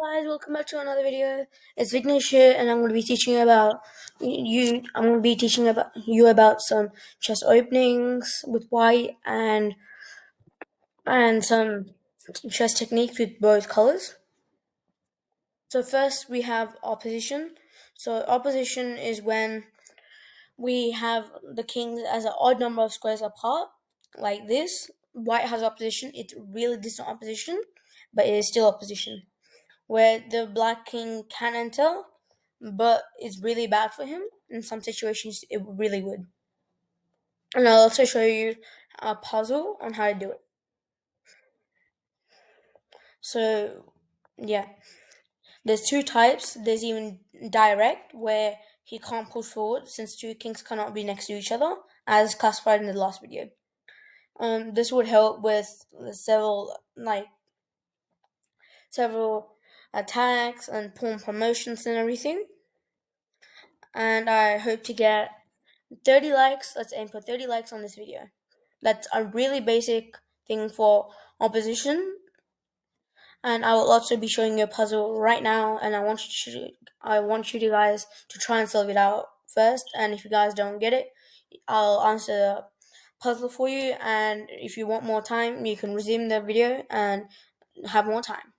Guys, welcome back to another video. It's Vignesh here, and I'm going to be teaching about you. I'm going to be teaching about you about some chest openings with white and some chest techniques with both colors. So first we have opposition. So opposition is when we have the kings as an odd number of squares apart, like this. White has opposition. It's really distant opposition, but it is still opposition. Where the black king can enter, but it's really bad for him. In some situations, it really would. And I'll also show you a puzzle on how to do it. So, yeah, there's two types. There's even direct, where he can't push forward since two kings cannot be next to each other, as classified in the last video. This would help with several attacks and pawn promotions and everything. And I hope to get 30 likes. Let's aim for 30 likes on this video. That's a really basic thing for opposition. And I will also be showing you a puzzle right now, and I want you guys to try and solve it out first. And if you guys don't get it, I'll answer the puzzle for you. And if you want more time, you can resume the video and have more time.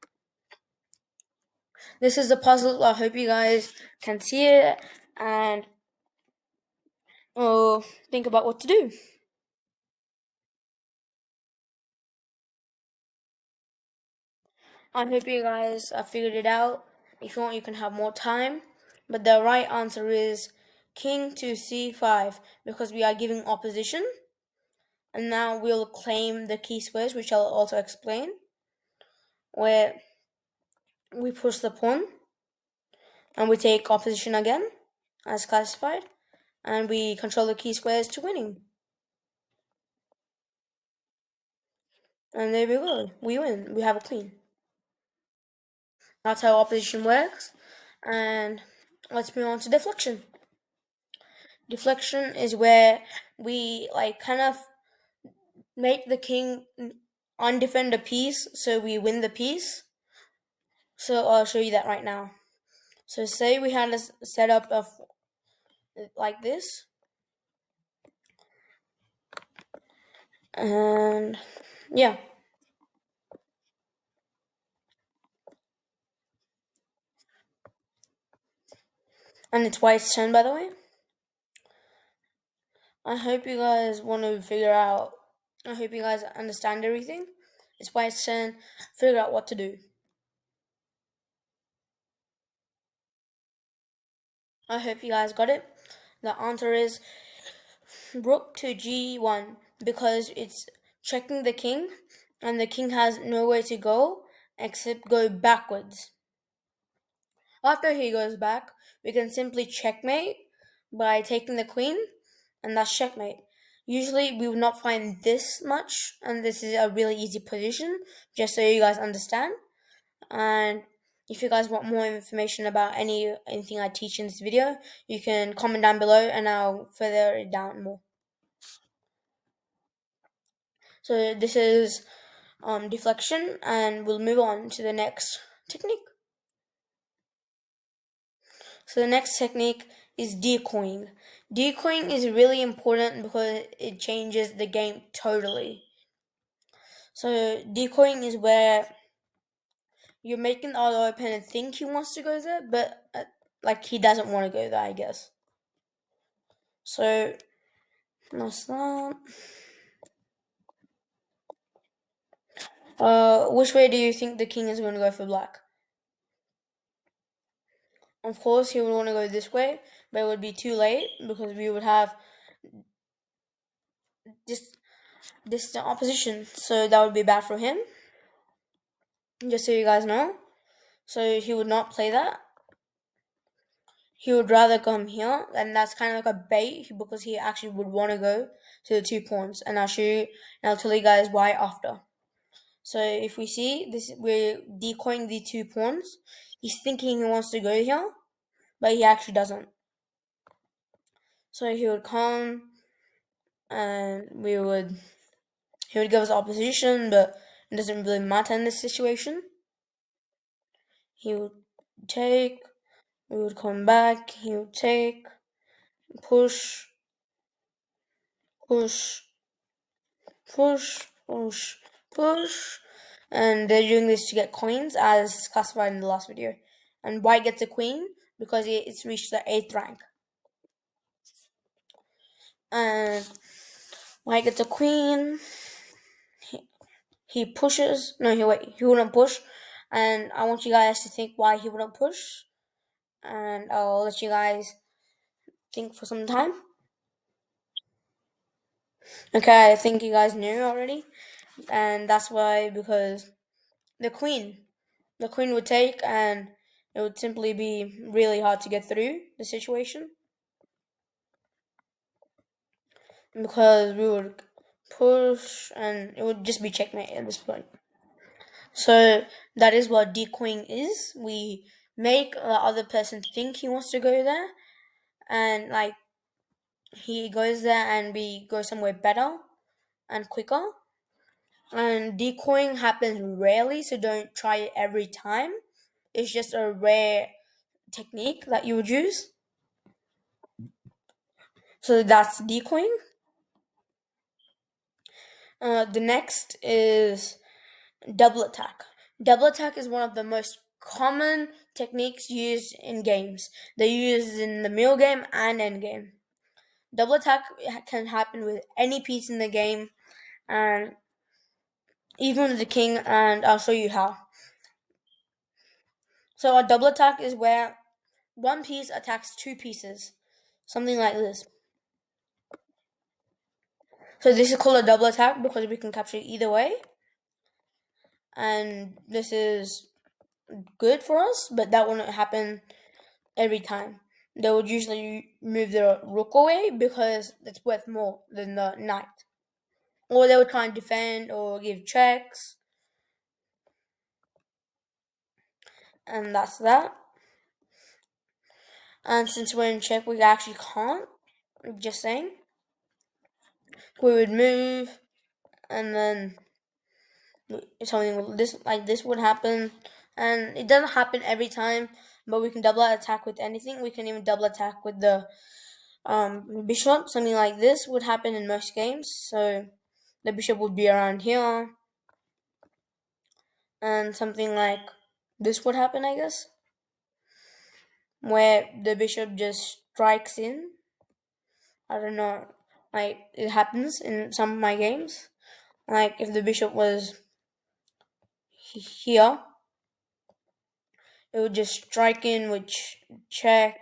This is the puzzle. I hope you guys can see it and think about what to do. I hope you guys figured it out. If you want, you can have more time. But the right answer is king to c5 because we are giving opposition. And now we'll claim the key squares, which I'll also explain, where we push the pawn and we take opposition again as classified, and we control the key squares to winning. And there we go. We win. We have a queen. That's how opposition works. And let's move on to deflection. Deflection is where we kind of make the king undefend a piece so we win the piece. So I'll show you that right now. So say we had a setup of like this, and yeah, and it's white's turn, by the way. I hope you guys want to figure out, I hope you guys understand everything. It's white's turn. Figure out what to do. I hope you guys got it. The answer is rook to g1 because it's checking the king, and the king has nowhere to go except go backwards. After he goes back, we can simply checkmate by taking the queen, and that's checkmate. Usually we would not find this much, and this is a really easy position, just so you guys understand. And if you guys want more information about anything I teach in this video, you can comment down below and I'll further it down more. So this is deflection, and we'll move on to the next technique. So the next technique is decoying. Decoying is really important because it changes the game totally. So decoying is where you're making the other opponent think he wants to go there, but he doesn't want to go there, I guess. So that's that. Which way do you think the king is going to go for black? Of course, he would want to go this way, but it would be too late because we would have distant opposition, so that would be bad for him. Just so you guys know. So he would not play that. He would rather come here, and that's kind of like a bait because he actually would want to go to the 2 pawns. And I'll tell you guys why after. So if we see this, we're decoying the 2 pawns. He's thinking he wants to go here, but he actually doesn't. So he would come, and he would give us opposition, but it doesn't really matter in this situation. he would take, we would come back, he would take, push, push, push, push, push, and they're doing this to get coins as classified in the last video. And white gets a queen because it's reached the 8th rank. And white gets a queen, he pushes, no, he wouldn't push, and I want you guys to think why he wouldn't push, and I'll let you guys think for some time. Okay, I think you guys knew already, and that's why, because the queen would take, and it would simply be really hard to get through the situation, because we would push, and it would just be checkmate at this point. So that is what decoying is. We make the other person think he wants to go there, and like he goes there and we go somewhere better and quicker. And decoying happens rarely, so don't try it every time. It's just a rare technique that you would use. So that's decoying. The next is double attack. Double attack is one of the most common techniques used in games. They're used in the middle game and end game. Double attack can happen with any piece in the game, and even with the king, and I'll show you how. So a double attack is where one piece attacks two pieces, something like this. So this is called a double attack because we can capture it either way, and this is good for us, but that wouldn't happen every time. They would usually move the rook away because it's worth more than the knight. Or they would try and defend or give checks. And that's that. And since we're in check, we actually can't. Just saying. We would move, and then something like this would happen. And it doesn't happen every time, but we can double attack with anything. We can even double attack with the bishop. Something like this would happen in most games. So the bishop would be around here, and something like this would happen, I guess, where the bishop just strikes in. I don't know, like it happens in some of my games. Like if the bishop was here, it would just strike in with check.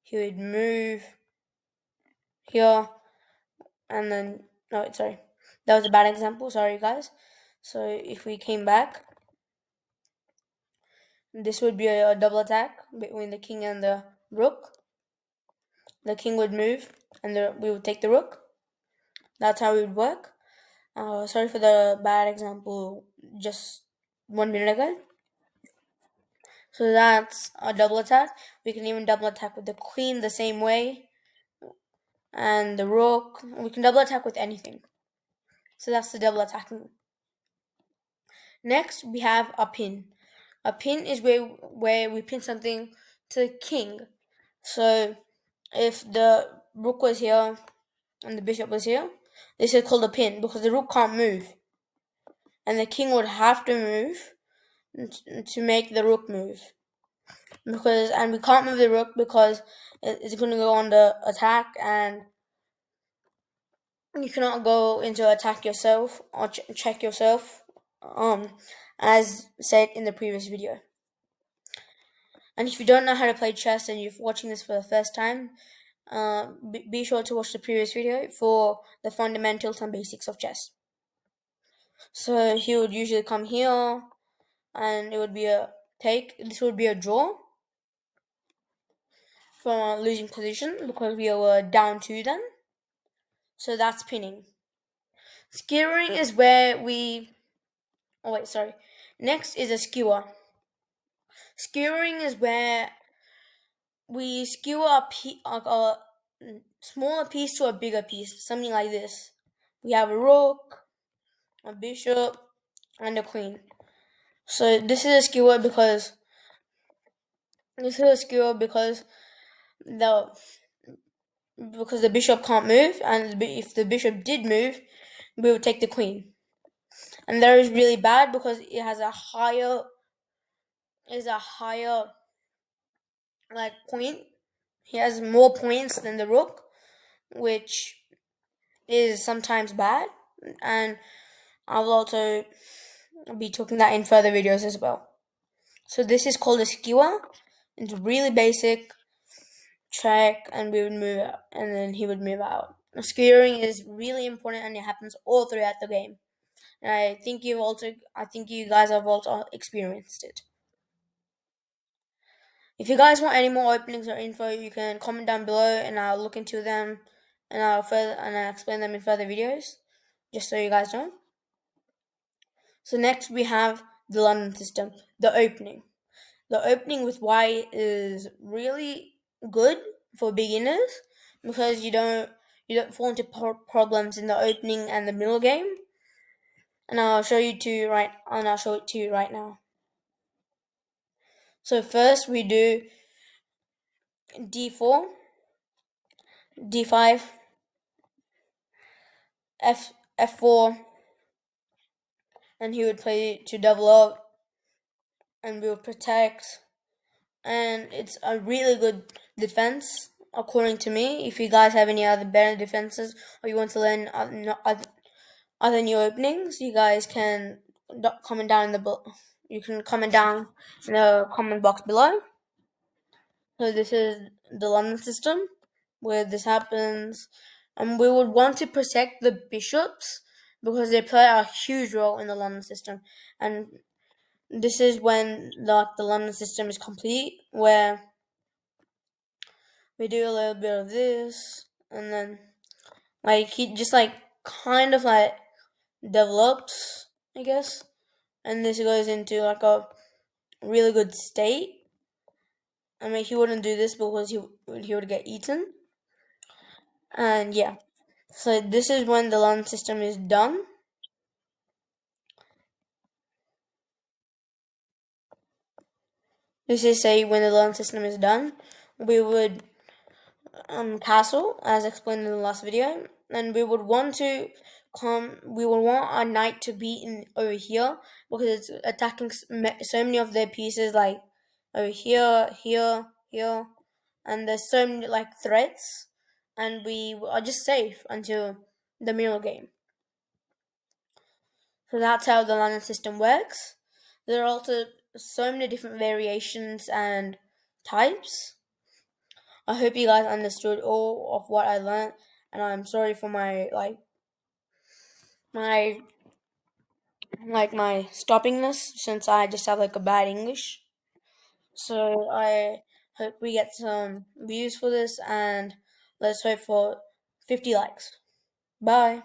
He would move here, and then no, sorry, that was a bad example. Sorry, guys. So if we came back, this would be a double attack between the king and the rook. The king would move, and we would take the rook. That's how it would work. Sorry for the bad example just 1 minute ago. So that's a double attack. We can even double attack with the queen the same way. And the rook. We can double attack with anything. So that's the double attacking. Next, we have a pin. A pin is where we pin something to the king. So if the rook was here and the bishop was here, this is called a pin because the rook can't move. And the king would have to move to make the rook move. And we can't move the rook because it's going to go on the attack, and you cannot go into attack yourself or check yourself, as said in the previous video. And if you don't know how to play chess and you're watching this for the first time, be sure to watch the previous video for the fundamentals and basics of chess. So he would usually come here, and it would be a take. This would be a draw from a losing position because we were down 2 then. So that's pinning. Skewering is where we... Oh wait, sorry. Next is a skewer. Skewering is where we skewer a smaller piece to a bigger piece, something like this. We have a rook, a bishop, and a queen. So this is a skewer because This is a skewer the because the bishop can't move, and if the bishop did move, we would take the queen. And that is really bad because it has a higher like point. He has more points than the rook, which is sometimes bad. And I will also be talking that in further videos as well. So this is called a skewer. It's really basic. Check, and we would move out, and then he would move out. Skewering is really important, and it happens all throughout the game. And I think you guys have also experienced it. If you guys want any more openings or info, you can comment down below, and I'll look into them, and I'll explain them in further videos, just so you guys know. So next we have the London system, the opening. The opening with white is really good for beginners because you don't fall into problems in the opening and the middle game. And I'll show it to you right now. So first we do d4, d5, f4, and he would play to double up, and we would protect, and it's a really good defense according to me. If you guys have any other better defenses or you want to learn other new openings, you guys can comment down in the you can comment down in the comment box below. So this is the London system where this happens, and we would want to protect the bishops because they play a huge role in the London system. And this is when the London system is complete, where we do a little bit of this, and then like he just like kind of like develops, I guess, and this goes into like a really good state. I mean, he wouldn't do this because he would get eaten, and yeah. So this is when the London system is done. This is say when the London system is done, we would castle, as explained in the last video, and we would want our knight to be in over here because it's attacking so many of their pieces, like over here, here, here, and there's so many like threats, and we are just safe until the middle game. So that's how the London system works. There are also so many different variations and types. I hope you guys understood all of what I learned, and I'm sorry for my my stoppingness since I just have like a bad English. So I hope we get some views for this, and let's hope for 50 likes. Bye.